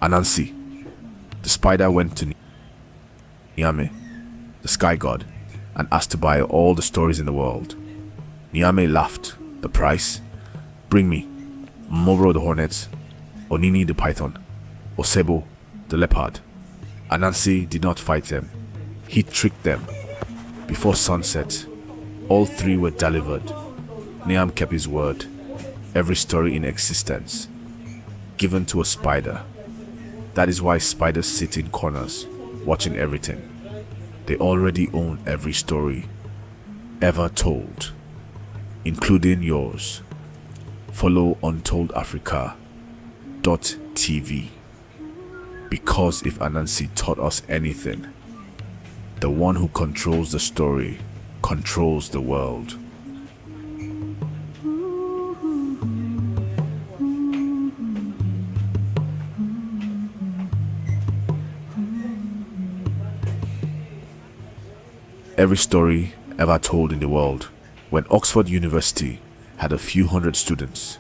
Anansi, the spider, went to Nyame, the sky god, and asked to buy all the stories in the world. Nyame laughed. The price? Bring me Mobro the hornet, Onini the python, Osebo the leopard. Anansi did not fight them. He tricked them. Before sunset, all three were delivered. Nyame kept his word. Every story in existence given to a spider. That is why spiders sit in corners, watching everything. They already own every story ever told, including yours. Follow Untold Africa .tv, because if Anansi taught us anything, the one who controls the story controls the world. Every story ever told in the world. When Oxford University had a few hundred students,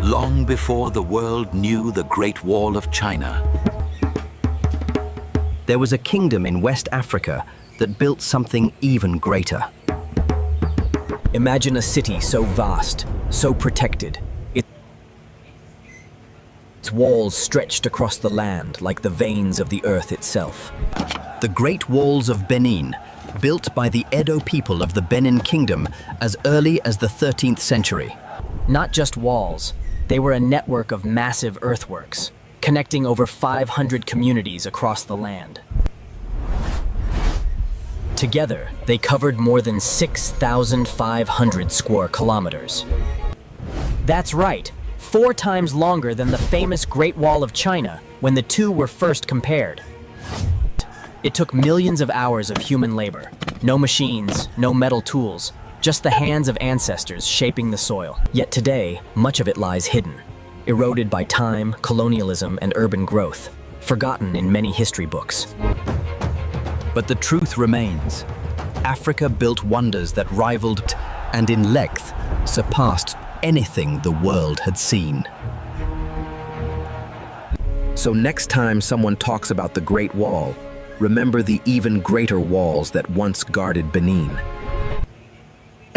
long before the world knew the Great Wall of China, there was a kingdom in West Africa that built something even greater. Imagine a city so vast, so protected. Its walls stretched across the land like the veins of the earth itself. The Great Walls of Benin, built by the Edo people of the Benin Kingdom as early as the 13th century. Not just walls, they were a network of massive earthworks, connecting over 500 communities across the land. Together, they covered more than 6,500 square kilometers. That's right, 4 times longer than the famous Great Wall of China when the two were first compared. It took millions of hours of human labor. No machines, no metal tools, just the hands of ancestors shaping the soil. Yet today, much of it lies hidden, eroded by time, colonialism, and urban growth, forgotten in many history books. But the truth remains. Africa built wonders that rivaled and in length surpassed anything the world had seen. So next time someone talks about the Great Wall, remember the even greater walls that once guarded Benin.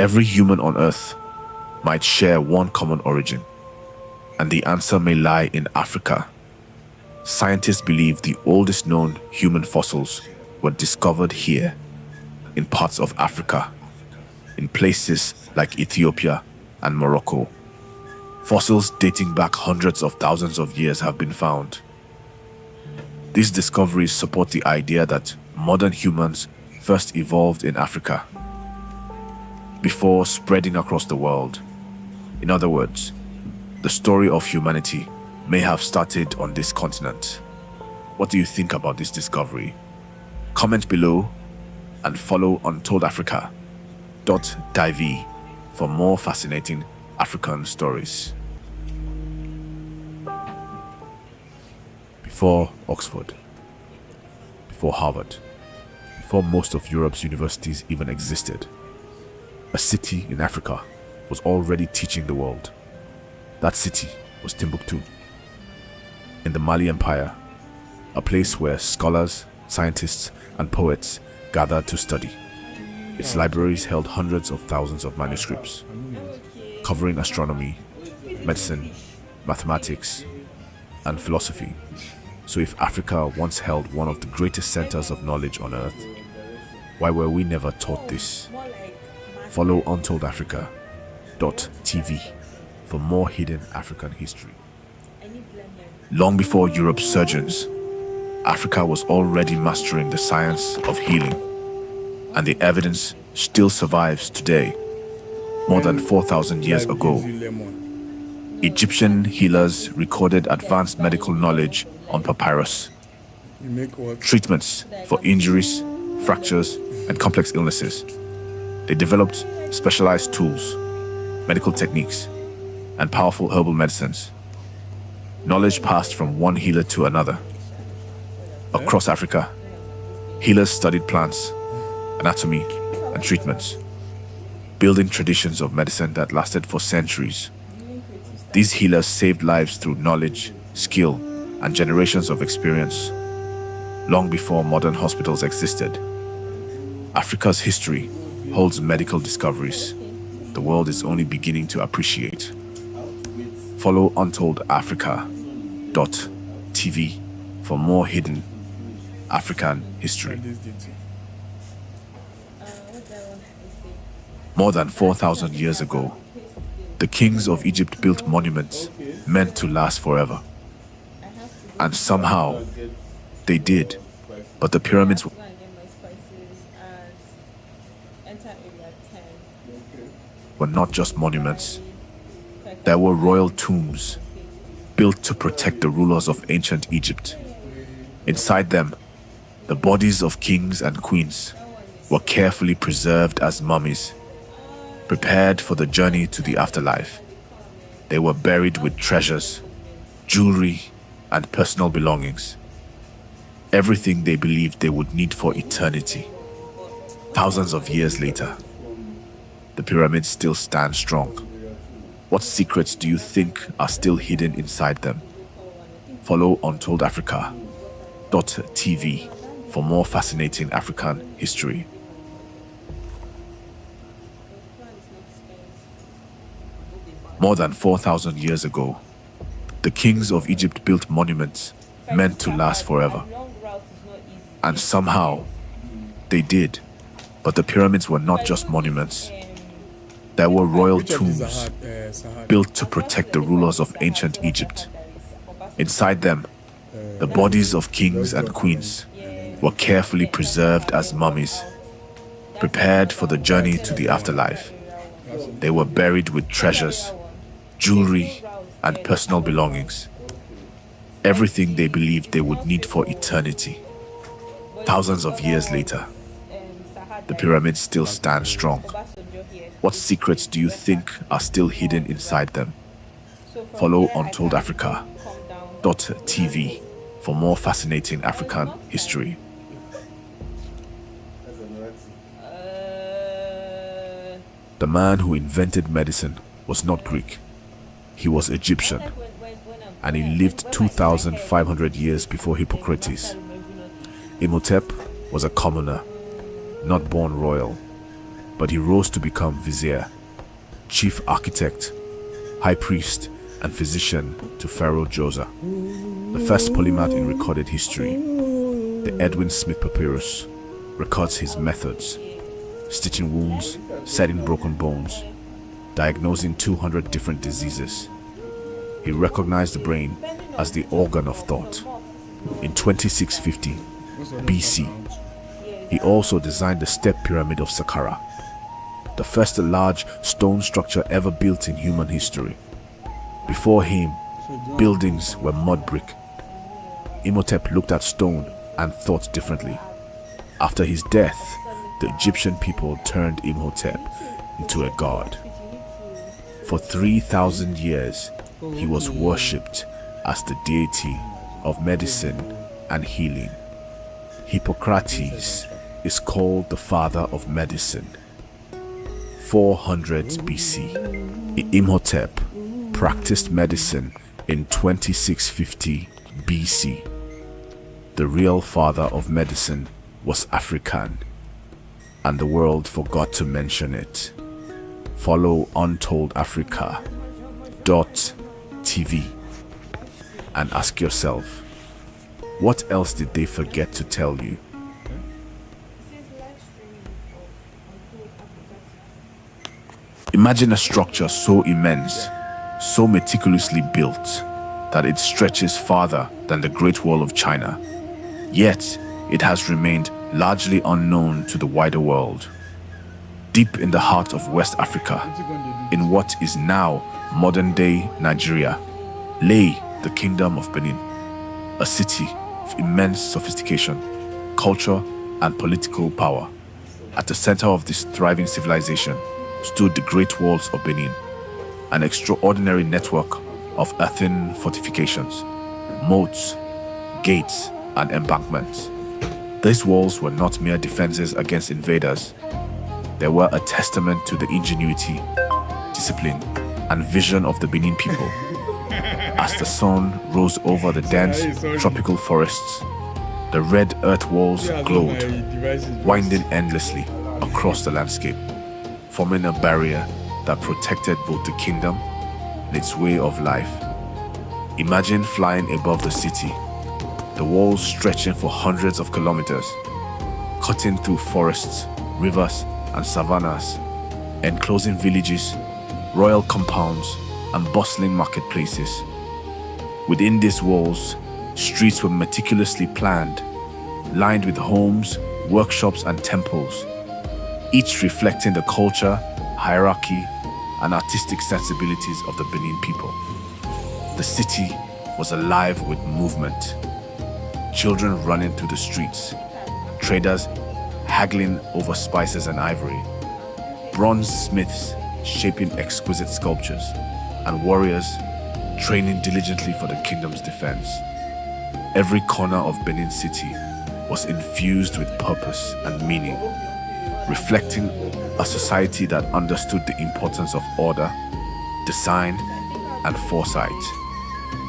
Every human on Earth might share one common origin, and the answer may lie in Africa. Scientists believe the oldest known human fossils were discovered here, in parts of Africa, in places like Ethiopia and Morocco. Fossils dating back hundreds of thousands of years have been found. These discoveries support the idea that modern humans first evolved in Africa, before spreading across the world. In other words, the story of humanity may have started on this continent. What do you think about this discovery? Comment below and follow Untold Africa .tv for more fascinating African stories. Before Oxford, before Harvard, before most of Europe's universities even existed, a city in Africa was already teaching the world. That city was Timbuktu, in the Mali Empire, a place where scholars, scientists, and poets gathered to study. Its libraries held hundreds of thousands of manuscripts, covering astronomy, medicine, mathematics, and philosophy. So if Africa once held one of the greatest centers of knowledge on Earth, why were we never taught this? Follow Untold Africa .tv for more hidden African history. Long before Europe's surgeons, Africa was already mastering the science of healing, and the evidence still survives today, more than 4,000 years ago. Egyptian healers recorded advanced medical knowledge on papyrus. Treatments for injuries, fractures, and complex illnesses. They developed specialized tools, medical techniques, and powerful herbal medicines. Knowledge passed from one healer to another. Across Africa, healers studied plants, anatomy, and treatments, building traditions of medicine that lasted for centuries. These healers saved lives through knowledge, skill, and generations of experience, long before modern hospitals existed. Africa's history holds medical discoveries the world is only beginning to appreciate. Follow Untold Africa TV for more hidden African history. More than 4,000 years ago, the kings of Egypt built monuments meant to last forever. And somehow, they did. But the pyramids were not just monuments. There were royal tombs built to protect the rulers of ancient Egypt. Inside them, the bodies of kings and queens were carefully preserved as mummies, prepared for the journey to the afterlife. They were buried with treasures, jewelry, and personal belongings. Everything they believed they would need for eternity. Thousands of years later, the pyramids still stand strong. What secrets do you think are still hidden inside them? Follow Untold Africa TV for more fascinating African history. More than 4,000 years ago, the kings of Egypt built monuments meant to last forever. And somehow, they did. But the pyramids were not just monuments. There were royal tombs built to protect the rulers of ancient Egypt. Inside them, the bodies of kings and queens were carefully preserved as mummies, prepared for the journey to the afterlife. They were buried with treasures, jewelry, and personal belongings. Everything they believed they would need for eternity. Thousands of years later, the pyramids still stand strong. What secrets do you think are still hidden inside them? Follow Untold Africa TV for more fascinating African history. The man who invented medicine was not Greek. He was Egyptian, and he lived 2,500 years before Hippocrates. Imhotep was a commoner, not born royal, but he rose to become vizier, chief architect, high priest, and physician to Pharaoh Djoser, the first polymath in recorded history. The Edwin Smith Papyrus records his methods: stitching wounds, setting broken bones, diagnosing 200 different diseases. He recognized the brain as the organ of thought. In 2650 BC, he also designed the Step Pyramid of Saqqara, the first large stone structure ever built in human history. Before him, buildings were mud brick. Imhotep looked at stone and thought differently. After his death, the Egyptian people turned Imhotep into a god. For 3,000 years, he was worshipped as the deity of medicine and healing. Hippocrates is called the father of medicine. 400 BC, Imhotep practiced medicine in 2650 BC. The real father of medicine was African, and the world forgot to mention it. Follow Untold Africa TV and ask yourself, what else did they forget to tell you? Imagine a structure so immense, so meticulously built, that it stretches farther than the Great Wall of China. Yet, it has remained largely unknown to the wider world. Deep in the heart of West Africa, in what is now modern-day Nigeria, lay the Kingdom of Benin, a city of immense sophistication, culture, and political power. At the center of this thriving civilization stood the Great Walls of Benin, an extraordinary network of earthen fortifications, moats, gates, and embankments. These walls were not mere defenses against invaders. They were a testament to the ingenuity, discipline, and vision of the Benin people. As the sun rose over the dense tropical forests, the red earth walls glowed, winding endlessly across the landscape, forming a barrier that protected both the kingdom and its way of life. Imagine flying above the city, the walls stretching for hundreds of kilometers, cutting through forests, rivers, and savannas, enclosing villages, royal compounds, and bustling marketplaces. Within these walls, streets were meticulously planned, lined with homes, workshops, and temples, each reflecting the culture, hierarchy, and artistic sensibilities of the Benin people. The city was alive with movement. Children running through the streets, traders haggling over spices and ivory, bronze smiths shaping exquisite sculptures, and warriors training diligently for the kingdom's defense. Every corner of Benin City was infused with purpose and meaning, reflecting a society that understood the importance of order, design, and foresight.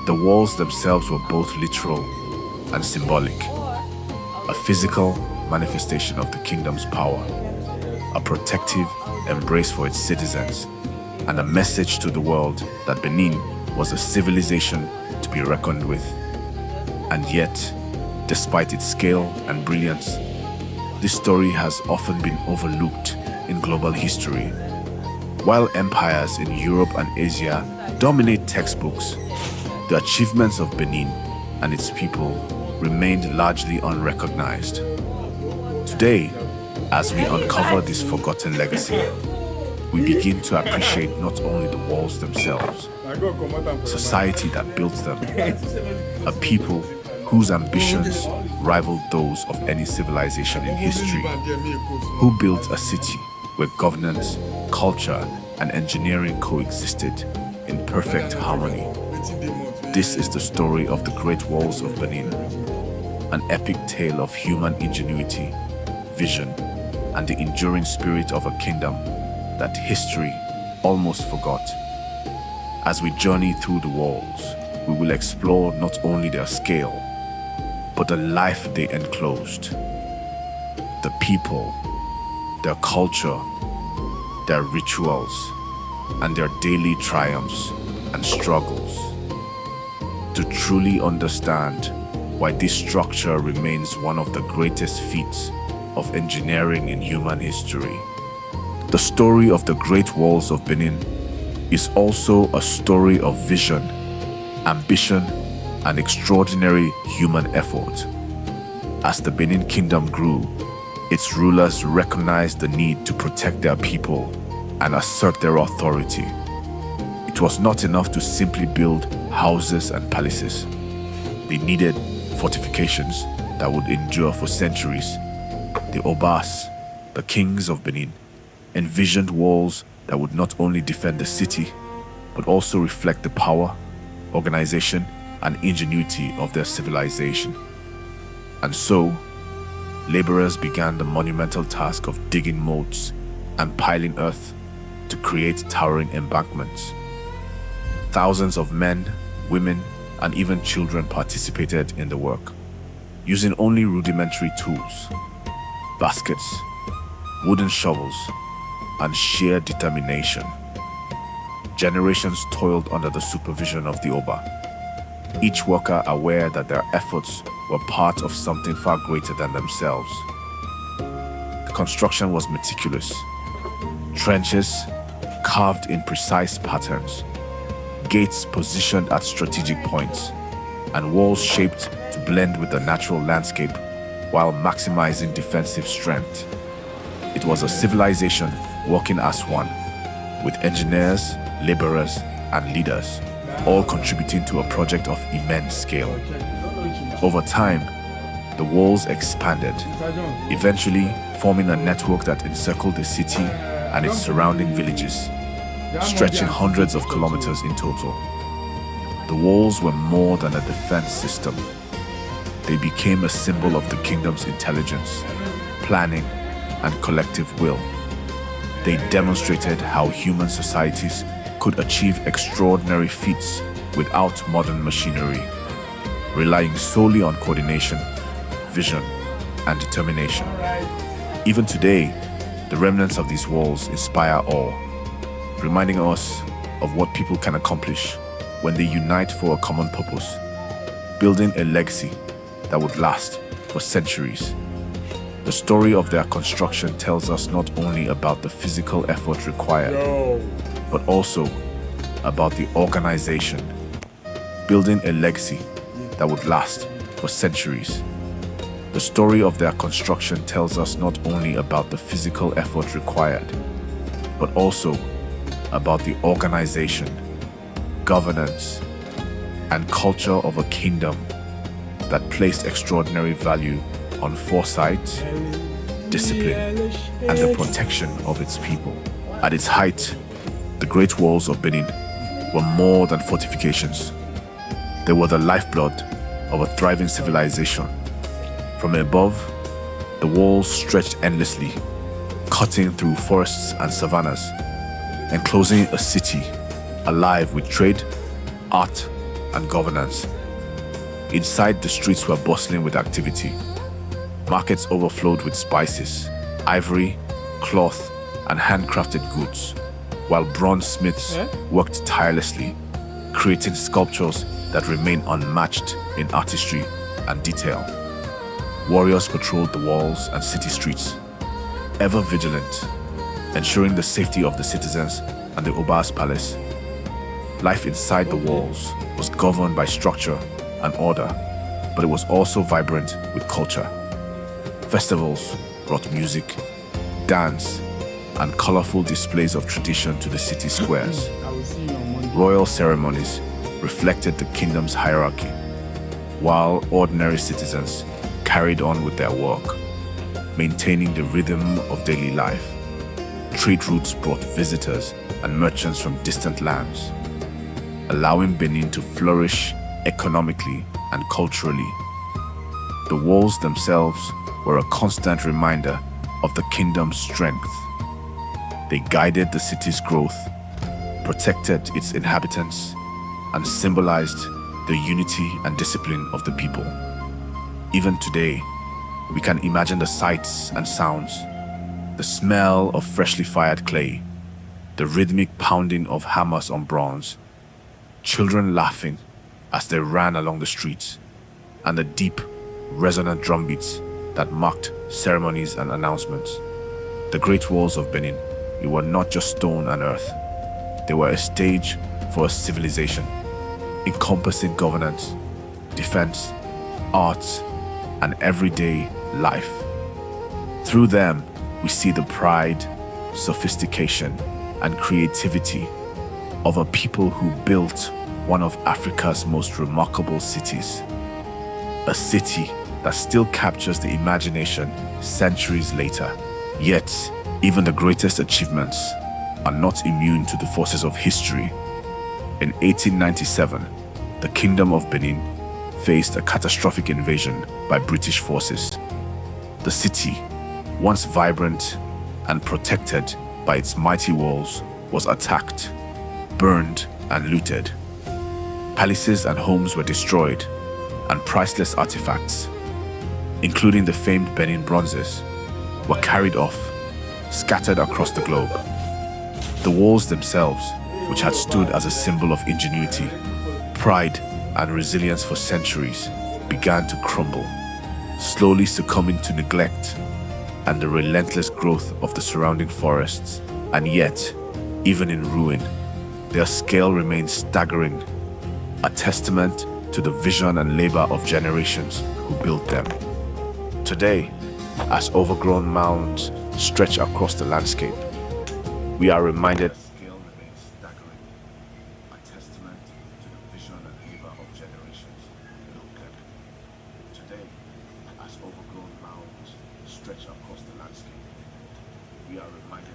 The walls themselves were both literal and symbolic, a physical manifestation of the kingdom's power, a protective embrace for its citizens, and a message to the world that Benin was a civilization to be reckoned with. And yet, despite its scale and brilliance, this story has often been overlooked in global history. While empires in Europe and Asia dominate textbooks, the achievements of Benin and its people remained largely unrecognized. Today, as we uncover this forgotten legacy, we begin to appreciate not only the walls themselves, a society that built them, a people whose ambitions rivaled those of any civilization in history, who built a city where governance, culture, and engineering coexisted in perfect harmony. This is the story of the Great Walls of Benin, an epic tale of human ingenuity, vision, and the enduring spirit of a kingdom that history almost forgot. As we journey through the walls, we will explore not only their scale, but the life they enclosed, the people, their culture, their rituals, and their daily triumphs and struggles. To truly understand why this structure remains one of the greatest feats of engineering in human history. The story of the Great Walls of Benin is also a story of vision, ambition, and extraordinary human effort. As the Benin Kingdom grew, its rulers recognized the need to protect their people and assert their authority. It was not enough to simply build houses and palaces. They needed fortifications that would endure for centuries. The Obas, the kings of Benin, envisioned walls that would not only defend the city, but also reflect the power, organization, and ingenuity of their civilization. And so, laborers began the monumental task of digging moats and piling earth to create towering embankments. Thousands of men, women, and even children participated in the work, using only rudimentary tools, baskets, wooden shovels, and sheer determination. Generations toiled under the supervision of the Oba, each worker aware that their efforts were part of something far greater than themselves. The construction was meticulous. Trenches carved in precise patterns, gates positioned at strategic points, and walls shaped to blend with the natural landscape while maximizing defensive strength. It was a civilization working as one, with engineers, laborers, and leaders, all contributing to a project of immense scale. Over time, the walls expanded, eventually forming a network that encircled the city and its surrounding villages, stretching hundreds of kilometers in total. The walls were more than a defense system. They became a symbol of the kingdom's intelligence, planning, and collective will. They demonstrated how human societies could achieve extraordinary feats without modern machinery, relying solely on coordination, vision, and determination. Even today, the remnants of these walls inspire awe, reminding us of what people can accomplish when they unite for a common purpose, building a legacy that would last for centuries. The story of their construction tells us not only about the physical effort required, but also about the organization, building a legacy that would last for centuries. The story of their construction tells us not only about the physical effort required, but also about the organization, governance, and culture of a kingdom that placed extraordinary value on foresight, discipline, and the protection of its people. At its height, the Great Walls of Benin were more than fortifications. They were the lifeblood of a thriving civilization. From above, the walls stretched endlessly, cutting through forests and savannas, enclosing a city alive with trade, art, and governance. Inside, the streets were bustling with activity. Markets overflowed with spices, ivory, cloth, and handcrafted goods, while bronze smiths worked tirelessly, creating sculptures that remain unmatched in artistry and detail. Warriors patrolled the walls and city streets, ever vigilant, ensuring the safety of the citizens and the Oba's palace. Life inside the walls was governed by structure and order, but it was also vibrant with culture. Festivals brought music, dance, and colorful displays of tradition to the city squares. Royal ceremonies reflected the kingdom's hierarchy, while ordinary citizens carried on with their work, maintaining the rhythm of daily life. Trade routes brought visitors and merchants from distant lands, allowing Benin to flourish economically and culturally. The walls themselves were a constant reminder of the kingdom's strength. They guided the city's growth, protected its inhabitants, and symbolized the unity and discipline of the people. Even today, we can imagine the sights and sounds, the smell of freshly fired clay, the rhythmic pounding of hammers on bronze, children laughing as they ran along the streets, and the deep, resonant drumbeats that marked ceremonies and announcements. The Great Walls of Benin, they were not just stone and earth. They were a stage for a civilization, encompassing governance, defense, arts, and everyday life. Through them, we see the pride, sophistication, and creativity of a people who built one of Africa's most remarkable cities. A city that still captures the imagination centuries later. Yet, even the greatest achievements are not immune to the forces of history. In 1897, the Kingdom of Benin faced a catastrophic invasion by British forces. The city, once vibrant and protected by its mighty walls, was attacked, burned, and looted. Palaces and homes were destroyed, and priceless artifacts, including the famed Benin bronzes, were carried off, scattered across the globe. The walls themselves, which had stood as a symbol of ingenuity, pride, and resilience for centuries, began to crumble, slowly succumbing to neglect and the relentless growth of the surrounding forests. And yet, even in ruin, their scale remains staggering, a testament to the vision and labor of generations who built them. Today, as overgrown mounds stretch across the landscape, we are reminded stretch across the landscape. we are reminded.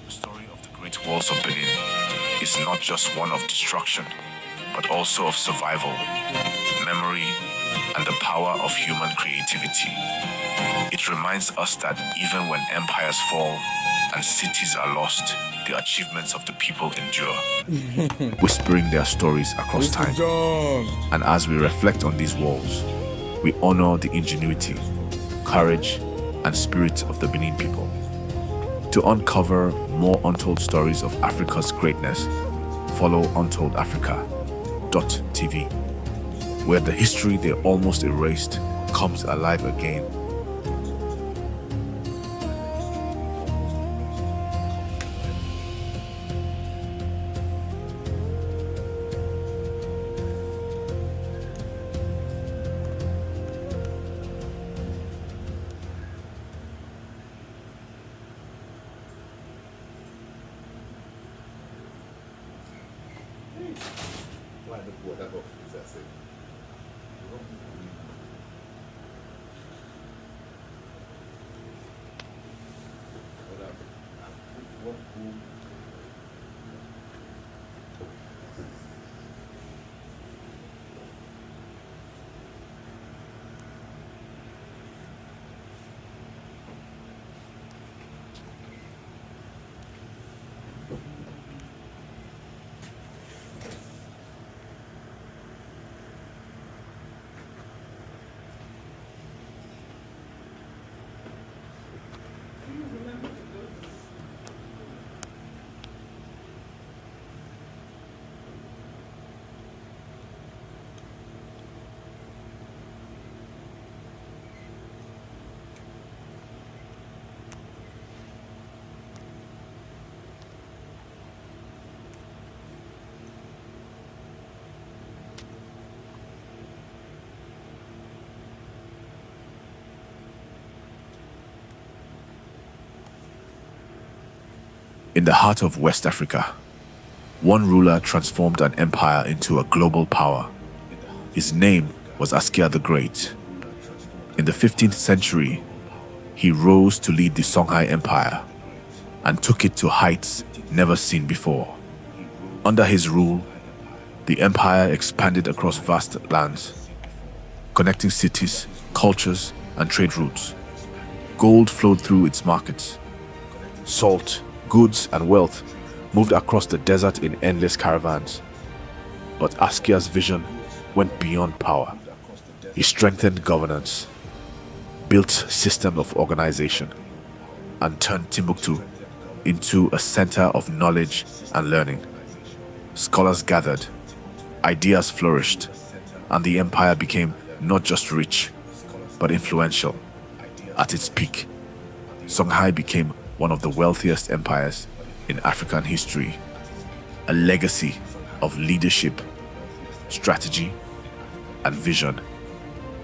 The story of the Great Walls of Benin is not just one of destruction, but also of survival, memory, and the power of human creativity. It reminds us that even when empires fall and cities are lost, the achievements of the people endure, whispering their stories across time. And as we reflect on these walls, we honor the ingenuity, courage, and spirit of the Benin people. To uncover more untold stories of Africa's greatness, follow Untold Africa TV, where the history they almost erased comes alive again. In the heart of West Africa, one ruler transformed an empire into a global power. His name was Askia the Great. In the 15th century, he rose to lead the Songhai Empire and took it to heights never seen before. Under his rule, the empire expanded across vast lands, connecting cities, cultures, and trade routes. Gold flowed through its markets. Salt, goods, and wealth moved across the desert in endless caravans. But Askia's vision went beyond power. He strengthened governance, built systems of organization, and turned Timbuktu into a center of knowledge and learning. Scholars gathered, ideas flourished, and the empire became not just rich, but influential. At its peak, Songhai became one of the wealthiest empires in African history, a legacy of leadership, strategy, and vision.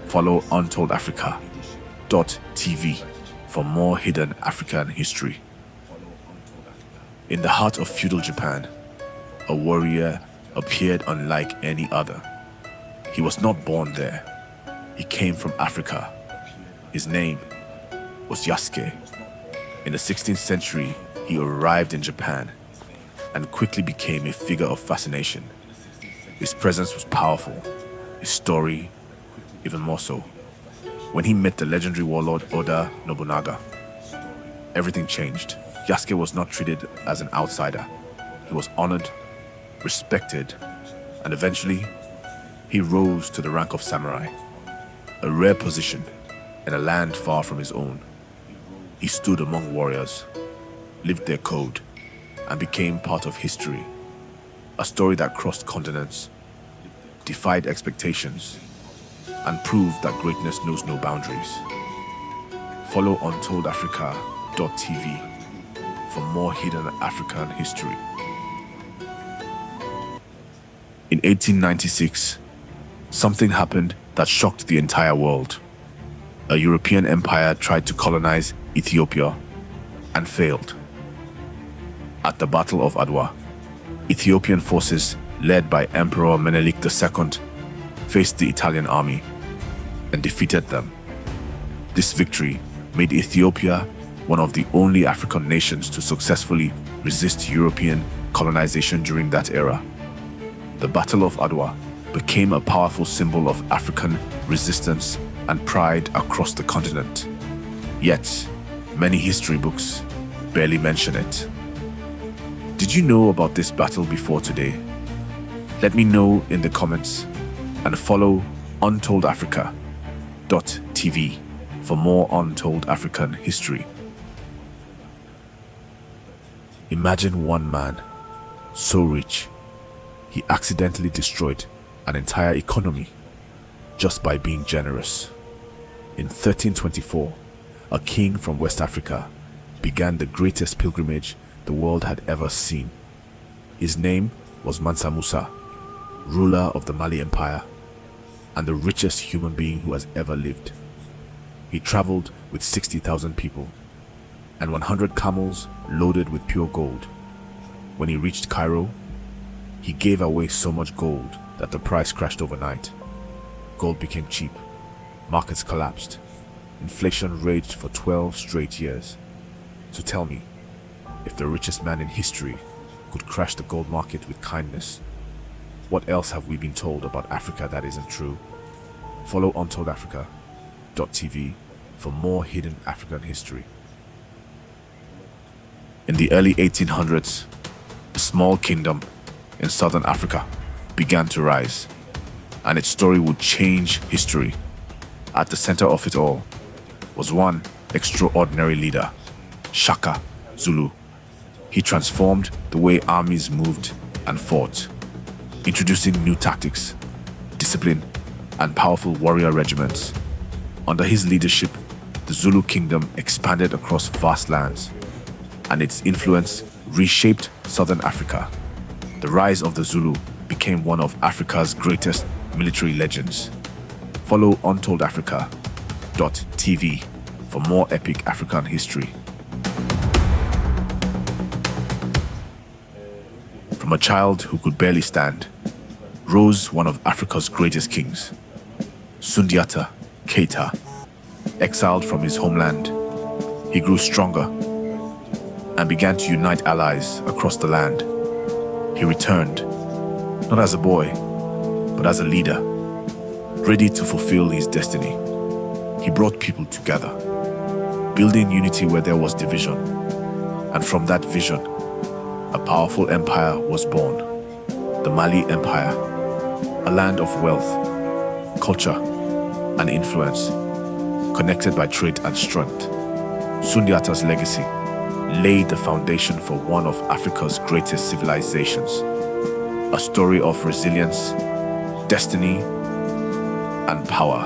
Follow Untold Africa TV for more hidden African history. In the heart of feudal Japan, a warrior appeared unlike any other. He was not born there. He came from Africa. His name was Yasuke. In the 16th century, he arrived in Japan and quickly became a figure of fascination. His presence was powerful, his story even more so. When he met the legendary warlord Oda Nobunaga, everything changed. Yasuke was not treated as an outsider. He was honored, respected, and eventually, he rose to the rank of samurai, a rare position in a land far from his own. He stood among warriors, lived their code, and became part of history. A story that crossed continents, defied expectations, and proved that greatness knows no boundaries. Follow Untold Africa TV for more hidden African history. In 1896, something happened that shocked the entire world. A European empire tried to colonize Ethiopia and failed. At the Battle of Adwa, Ethiopian forces led by Emperor Menelik II faced the Italian army and defeated them. This victory made Ethiopia one of the only African nations to successfully resist European colonization during that era. The Battle of Adwa became a powerful symbol of African resistance and pride across the continent. Yet, many history books barely mention it. Did you know about this battle before today? Let me know in the comments and follow Untold Africa TV for more Untold African history. Imagine one man, so rich, he accidentally destroyed an entire economy just by being generous. In 1324, a king from West Africa began the greatest pilgrimage the world had ever seen. His name was Mansa Musa, ruler of the Mali Empire and the richest human being who has ever lived. He traveled with 60,000 people and 100 camels loaded with pure gold. When he reached Cairo, he gave away so much gold that the price crashed overnight. Gold became cheap, markets collapsed, inflation raged for 12 straight years. So tell me, if the richest man in history could crash the gold market with kindness, what else have we been told about Africa that isn't true? Follow Untold Africa TV for more hidden African history. In the early 1800s, a small kingdom in southern Africa began to rise, and its story would change history. At the center of it all was one extraordinary leader, Shaka Zulu. He transformed the way armies moved and fought, introducing new tactics, discipline, and powerful warrior regiments. Under his leadership, the Zulu kingdom expanded across vast lands, and its influence reshaped southern Africa. The rise of the Zulu became one of Africa's greatest military legends. Follow Untold Africa TV for more epic African history. From a child who could barely stand, rose one of Africa's greatest kings, Sundiata Keita. Exiled from his homeland, he grew stronger and began to unite allies across the land. He returned, not as a boy, but as a leader, ready to fulfill his destiny. He brought people together, building unity where there was division. And from that vision, a powerful empire was born, the Mali Empire, a land of wealth, culture, and influence, connected by trade and strength. Sundiata's legacy laid the foundation for one of Africa's greatest civilizations, a story of resilience, destiny, and power.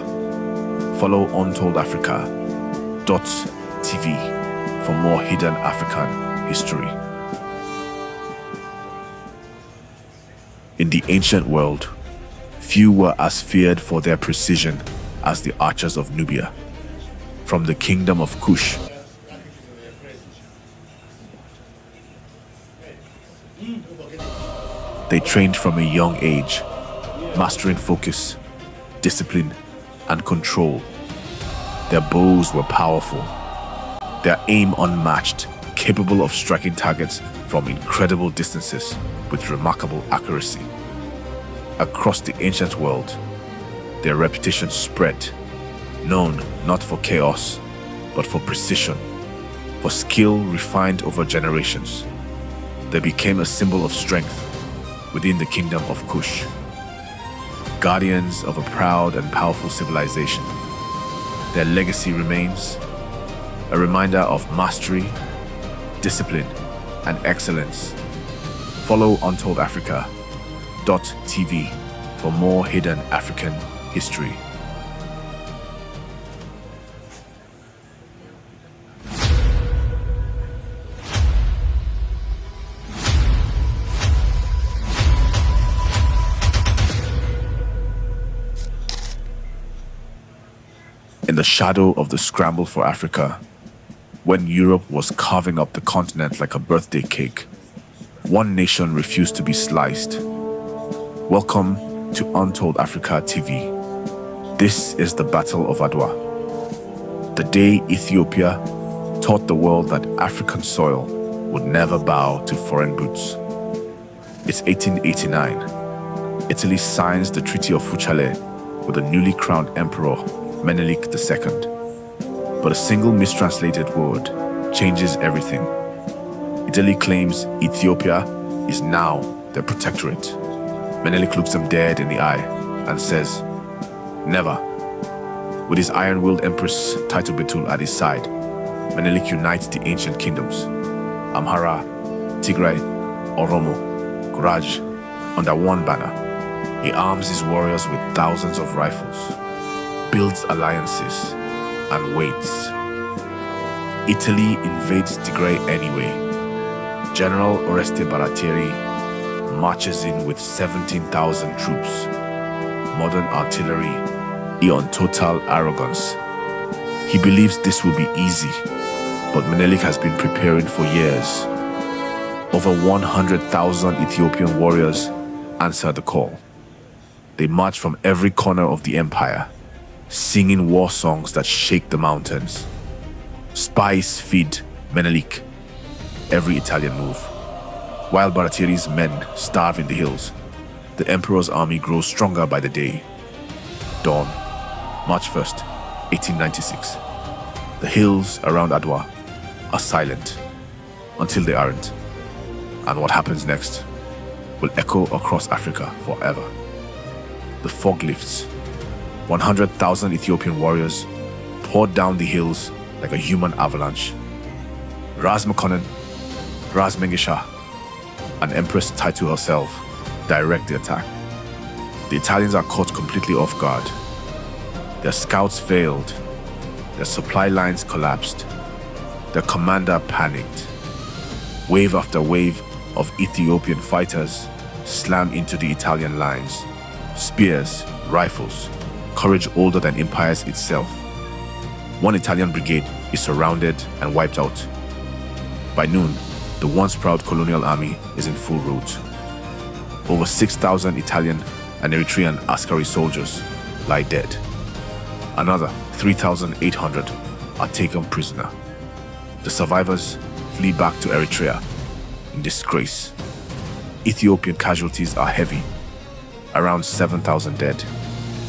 Follow Untold Africa TV for more hidden African history. In the ancient world, few were as feared for their precision as the archers of Nubia. From the kingdom of Kush, they trained from a young age, mastering focus, discipline, and control. Their bows were powerful, their aim unmatched, capable of striking targets from incredible distances with remarkable accuracy. Across the ancient world, their reputation spread, known not for chaos, but for precision, for skill refined over generations. They became a symbol of strength within the kingdom of Kush, guardians of a proud and powerful civilization. Their legacy remains a reminder of mastery, discipline, and excellence. Follow Untold Africa TV for more hidden African history. the shadow of the scramble for Africa, when Europe was carving up the continent like a birthday cake, one nation refused to be sliced. Welcome to Untold Africa TV. This is the Battle of Adwa. The day Ethiopia taught the world that African soil would never bow to foreign boots. It's 1889. Italy signs the Treaty of Fuchale with the newly crowned Emperor Menelik II. But a single mistranslated word changes everything. Italy claims Ethiopia is now their protectorate. Menelik looks them dead in the eye and says, "Never." With his iron-willed Empress Title Betul at his side, Menelik unites the ancient kingdoms, Amhara, Tigray, Oromo, Guraj, under one banner. He arms his warriors with thousands of rifles, builds alliances, and waits. Italy invades Tigray anyway. General Oreste Baratieri marches in with 17,000 troops, modern artillery, in total arrogance. He believes this will be easy, but Menelik has been preparing for years. Over 100,000 Ethiopian warriors answer the call. They march from every corner of the empire, singing war songs that shake the mountains. Spies feed Menelik every Italian move. While Baratieri's men starve in the hills, the emperor's army grows stronger by the day. Dawn, March 1st, 1896. The hills around Adwa are silent until they aren't. And what happens next will echo across Africa forever. The fog lifts. 100,000 Ethiopian warriors poured down the hills like a human avalanche. Ras Makonnen, Ras Mengesha, and Empress Titu herself direct the attack. The Italians are caught completely off guard. Their scouts failed. Their supply lines collapsed. Their commander panicked. Wave after wave of Ethiopian fighters slammed into the Italian lines. Spears, rifles, courage older than empires itself. One Italian brigade is surrounded and wiped out. By noon, the once proud colonial army is in full rout. Over 6,000 Italian and Eritrean Askari soldiers lie dead. Another 3,800 are taken prisoner. The survivors flee back to Eritrea in disgrace. Ethiopian casualties are heavy, around 7,000 dead,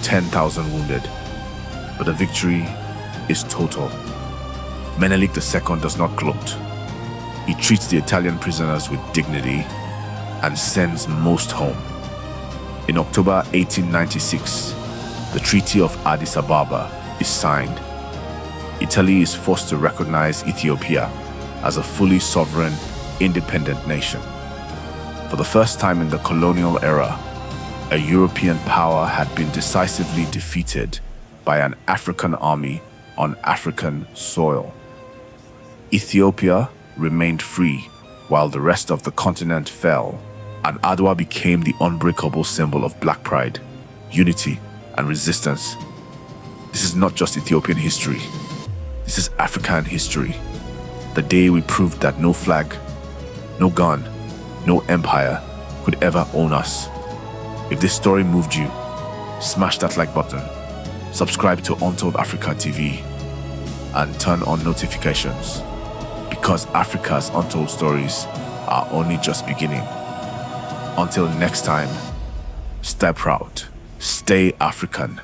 10,000 wounded. But the victory is total. Menelik II does not gloat. He treats the Italian prisoners with dignity and sends most home. In October 1896, the Treaty of Addis Ababa is signed. Italy is forced to recognize Ethiopia as a fully sovereign, independent nation. For the first time in the colonial era, a European power had been decisively defeated by an African army on African soil. Ethiopia remained free while the rest of the continent fell, and Adwa became the unbreakable symbol of black pride, unity, and resistance. This is not just Ethiopian history. This is African history. The day we proved that no flag, no gun, no empire could ever own us. If this story moved you, smash that like button, subscribe to Untold Africa TV, and turn on notifications, because Africa's untold stories are only just beginning. Until next time, stay proud, stay African,